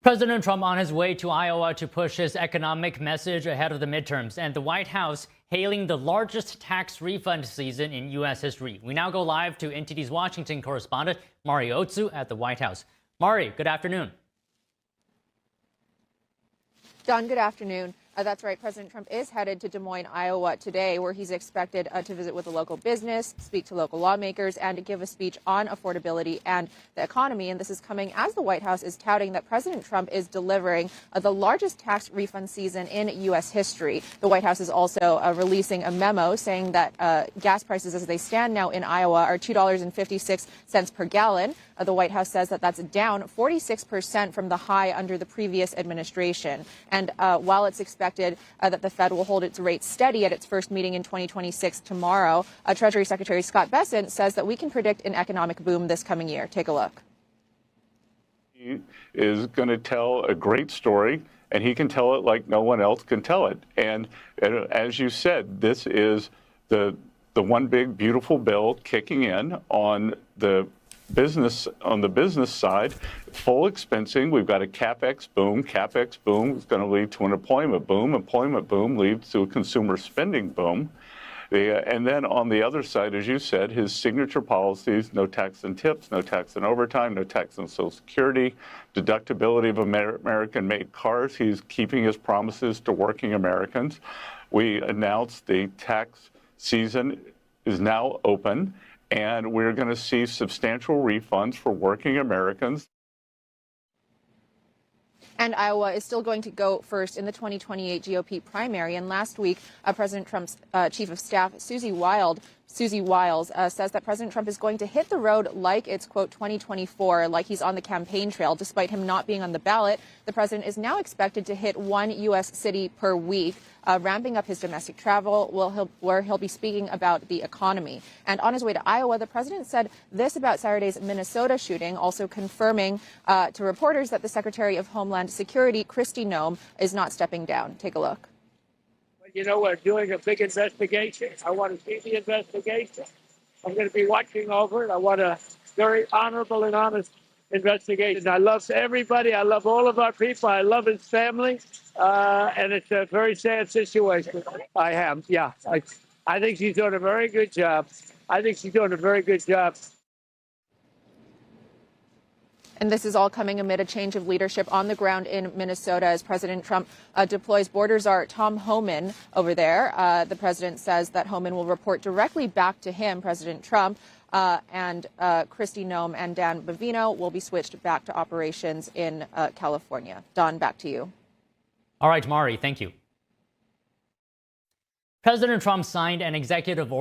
President Trump on his way to Iowa to push his economic message ahead of the midterms, and the White House hailing the largest tax refund season in U.S. history. We now go live to NTD's Washington correspondent, Mari Otsu at the White House. Mari, good afternoon. Don, good afternoon. That's right. President Trump is headed to Des Moines, Iowa today, where he's expected to visit with a local business, speak to local lawmakers, and to give a speech on affordability and the economy. And this is coming as the White House is touting that President Trump is delivering the largest tax refund season in U.S. history. The White House is also releasing a memo saying that gas prices as they stand now in Iowa are $2.56 per gallon. The White House says that that's down 46% from the high under the previous administration. And while it's expected that the Fed will hold its rates steady at its first meeting in 2026 tomorrow, Treasury Secretary Scott Bessent says that we can predict an economic boom this coming year. Take a look. He is going to tell a great story, and he can tell it like no one else can tell it. And as you said, this is the one big beautiful bill kicking in on the business side, full expensing. We've got a CapEx boom. CapEx boom is going to lead to an employment boom. Employment boom leads to a consumer spending boom. And then on the other side, as you said, his signature policies: no tax on tips, no tax on overtime, no tax on Social Security, deductibility of American-made cars. He's keeping his promises to working Americans. We announced the tax season is now open, and we're going to see substantial refunds for working Americans. And Iowa is still going to go first in the 2028 GOP primary. And last week, President Trump's chief of staff, Susie Wiles, says that President Trump is going to hit the road like it's, quote, 2024, like he's on the campaign trail. Despite him not being on the ballot, the president is now expected to hit one U.S. city per week, ramping up his domestic travel, where he'll be speaking about the economy. And on his way to Iowa, the president said this about Saturday's Minnesota shooting, also confirming to reporters that the Secretary of Homeland Security, Kristi Noem, is not stepping down. Take a look. You know, we're doing a big investigation. I want to see the investigation. I'm going to be watching over it. I want a very honorable and honest investigation. I love everybody. I love all of our people. I love his family. And it's a very sad situation. I am, yeah. I think she's doing a very good job. And this is all coming amid a change of leadership on the ground in Minnesota as President Trump deploys Border Czar Tom Homan over there. The president says that Homan will report directly back to him, President Trump, and Kristi Noem and Dan Bavino will be switched back to operations in California. Don, back to you. All right, Mari, thank you. President Trump signed an executive order